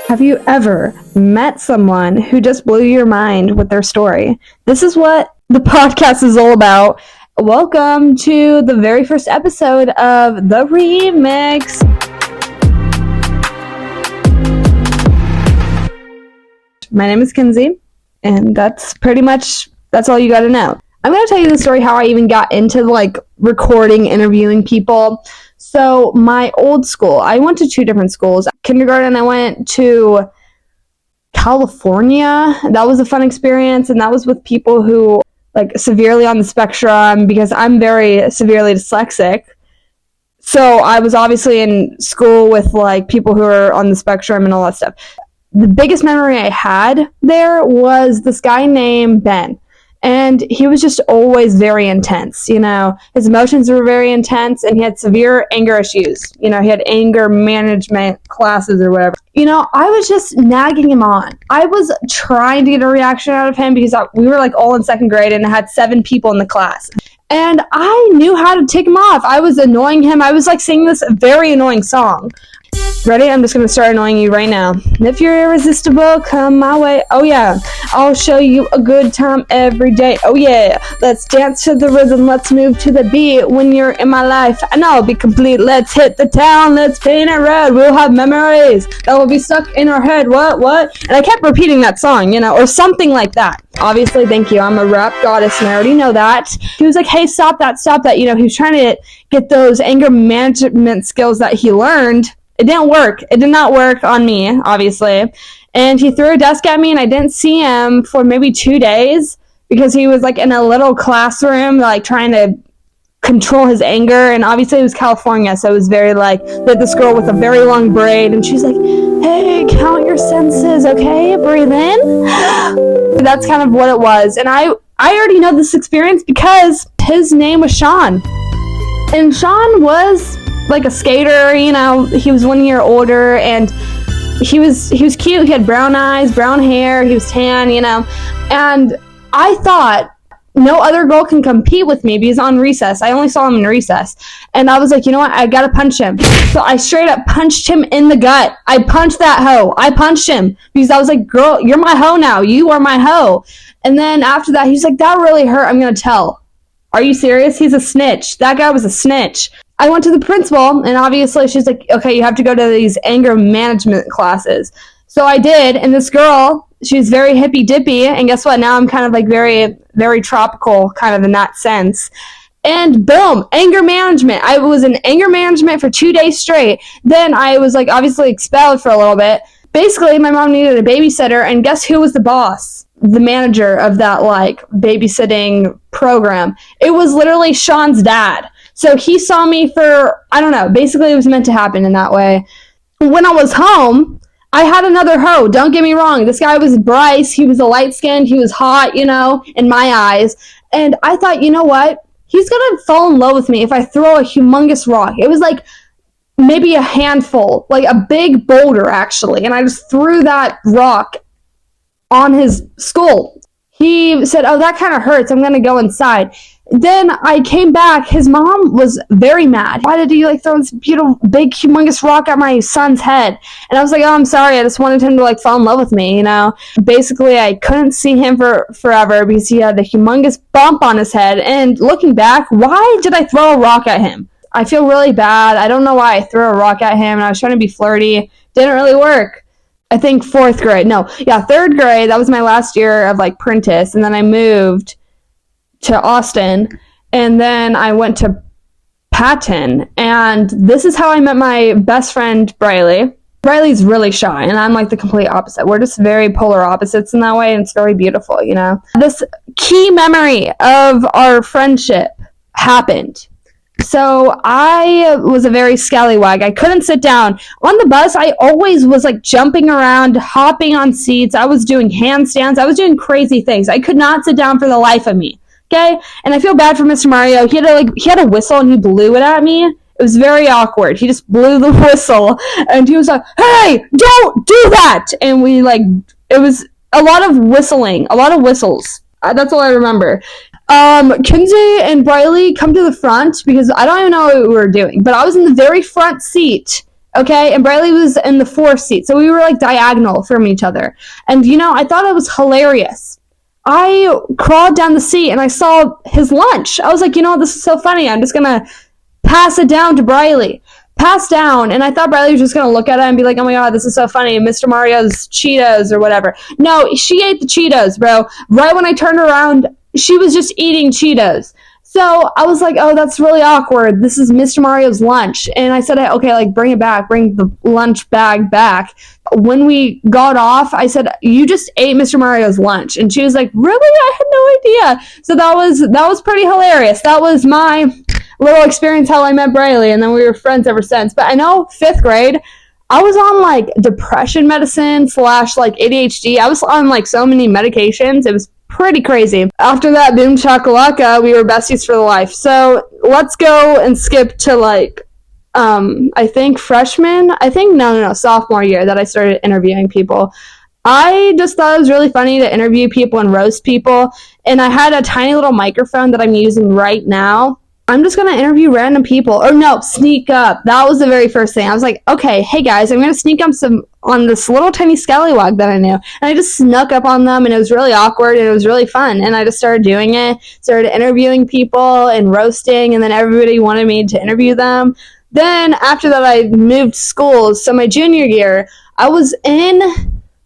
Have you ever met someone who just blew your mind with their story? This is what the podcast is all about. Welcome to the very first episode of the ReMix. My name is Kinsey, and that's all you gotta know. I'm gonna tell you the story how I even got into recording, interviewing people. So my old school, I went to two different schools. Kindergarten, I went to California. That was a fun experience, and that was with people who severely on the spectrum, because I'm very severely dyslexic. So I was obviously in school with people who are on the spectrum and all that stuff. The biggest memory I had there was this guy named Ben. And he was just always very intense, his emotions were very intense, and he had severe anger issues. He had anger management classes or whatever. I was just nagging him on. I was trying to get a reaction out of him because we were all in second grade and I had 7 people in the class. And I knew how to tick him off. I was annoying him. I was singing this very annoying song. Ready? I'm just going to start annoying you right now. If you're irresistible, come my way. Oh yeah, I'll show you a good time every day. Oh yeah, let's dance to the rhythm. Let's move to the beat. When you're in my life, I know I'll be complete. Let's hit the town. Let's paint it red. We'll have memories that will be stuck in our head. What? And I kept repeating that song, or something like that. Obviously, thank you. I'm a rap goddess, and I already know that. He was like, hey, stop that. He was trying to get those anger management skills that he learned. It didn't work. It did not work on me, obviously. And he threw a desk at me, and I didn't see him for maybe 2 days because he was in a little classroom, trying to control his anger. And obviously it was California, so it was very this girl with a very long braid, and she's like, hey, count your senses, okay? Breathe in. That's kind of what it was. And I already know this experience because his name was Sean. And Sean was a skater, he was 1 year older, and he was cute. He had brown eyes, brown hair, he was tan, and I thought no other girl can compete with me because on recess, I only saw him in recess, and I was like, you know what, I gotta punch him. So I straight up punched him in the gut. I punched that hoe. I punched him because I was like, girl, you're my hoe now. You are my hoe. And then after that, he's like, that really hurt. I'm gonna tell. Are you serious? He's a snitch. That guy was a snitch. I went to the principal, and obviously she's like, okay, you have to go to these anger management classes. So I did, and this girl, she's very hippy-dippy, and guess what? Now I'm kind of very, very tropical, kind of in that sense. And boom, anger management. I was in anger management for 2 days straight. Then I was obviously expelled for a little bit. Basically, my mom needed a babysitter, and guess who was the boss? The manager of that babysitting program. It was literally Sean's dad. So he saw me for, I don't know, basically it was meant to happen in that way. When I was home, I had another hoe. Don't get me wrong. This guy was Bryce. He was a light-skinned. He was hot, in my eyes. And I thought, you know what? He's going to fall in love with me if I throw a humongous rock. It was maybe a handful, a big boulder, actually. And I just threw that rock on his skull. He said, oh, that kind of hurts. I'm going to go inside. Then I came back. His mom was very mad. Why did you throw this beautiful, big, humongous rock at my son's head? And I was like, oh, I'm sorry. I just wanted him to fall in love with me, Basically, I couldn't see him for forever because he had a humongous bump on his head. And looking back, why did I throw a rock at him? I feel really bad. I don't know why I threw a rock at him, and I was trying to be flirty. Didn't really work. I think 4th grade. No, yeah, 3rd grade. That was my last year of Prentice, and then I moved to Austin, and then I went to Patton, and this is how I met my best friend, Briley. Briley's really shy, and I'm the complete opposite. We're just very polar opposites in that way, and it's very beautiful, This key memory of our friendship happened. So I was a very scallywag. I couldn't sit down. On the bus, I always was jumping around, hopping on seats. I was doing handstands. I was doing crazy things. I could not sit down for the life of me. Okay? And I feel bad for Mr. Mario. He had a whistle, and he blew it at me. It was very awkward. He just blew the whistle, and he was like, hey, don't do that! And we, it was a lot of whistling, a lot of whistles. That's all I remember. Kinsey and Briley come to the front, because I don't even know what we were doing, but I was in the very front seat okay? And Bradley was in the fourth seat, so we were like diagonal from each other. And I thought it was hilarious. I crawled down the seat and I saw his lunch. I was like, this is so funny. I'm just gonna pass it down to Briley. Pass down, and I thought Briley was just gonna look at it and be like, oh my god, this is so funny, Mr. Mario's Cheetos or whatever. No, she ate the Cheetos, bro. Right when I turned around, she was just eating Cheetos. So I was like, oh, that's really awkward. This is Mr. Mario's lunch. And I said, okay, like, bring it back. Bring the lunch bag back. When we got off, I said, you just ate Mr. Mario's lunch. And she was like, really? I had no idea. So that was pretty hilarious. That was my little experience how I met Briley. And then we were friends ever since. But I know 5th grade, I was on, like, depression medicine / like ADHD. I was on, like, so many medications. It was pretty crazy. After that, boom chakalaka, we were besties for life. So let's go and skip to like, I think freshman. Sophomore year that I started interviewing people. I just thought it was really funny to interview people and roast people. And I had a tiny little microphone that I'm using right now. I'm just going to interview random people. Or no, sneak up. That was the very first thing. I was like, okay, hey guys, I'm going to sneak up on this little tiny scallywag that I knew. And I just snuck up on them, and it was really awkward, and it was really fun. And I just started doing it, started interviewing people and roasting, and then everybody wanted me to interview them. Then after that, I moved schools. So my junior year, I was in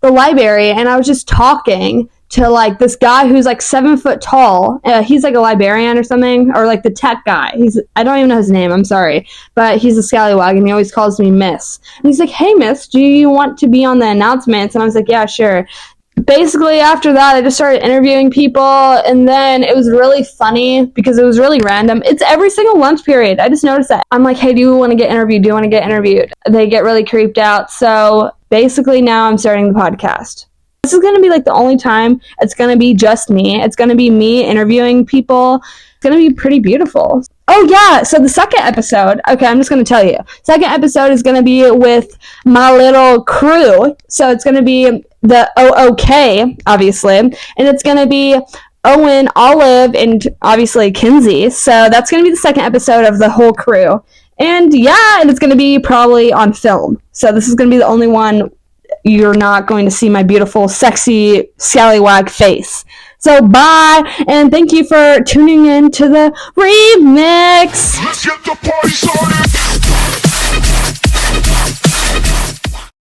the library, and I was just talking to like this guy who's like 7 foot tall. He's like a librarian or something, or like the tech guy. I don't even know his name, I'm sorry, but he's a scallywag and he always calls me Miss. And he's like, hey Miss, do you want to be on the announcements? And I was like, yeah, sure. Basically after that, I just started interviewing people, and then it was really funny because it was really random. It's every single lunch period. I just noticed that. I'm like, hey, do you want to get interviewed? Do you want to get interviewed? They get really creeped out. So basically now I'm starting the podcast. This is going to be like the only time it's going to be just me. It's going to be me interviewing people. It's going to be pretty beautiful. Oh yeah, so the second episode, okay, I'm just going to tell you. Second episode is going to be with my little crew. So it's going to be the OOK, obviously. And it's going to be Owen, Olive, and obviously Kinsey. So that's going to be the second episode of the whole crew. And yeah, and it's going to be probably on film. So this is going to be the only one you're not going to see my beautiful, sexy, scallywag face. So bye, and thank you for tuning in to the ReMix. Let's get the party started.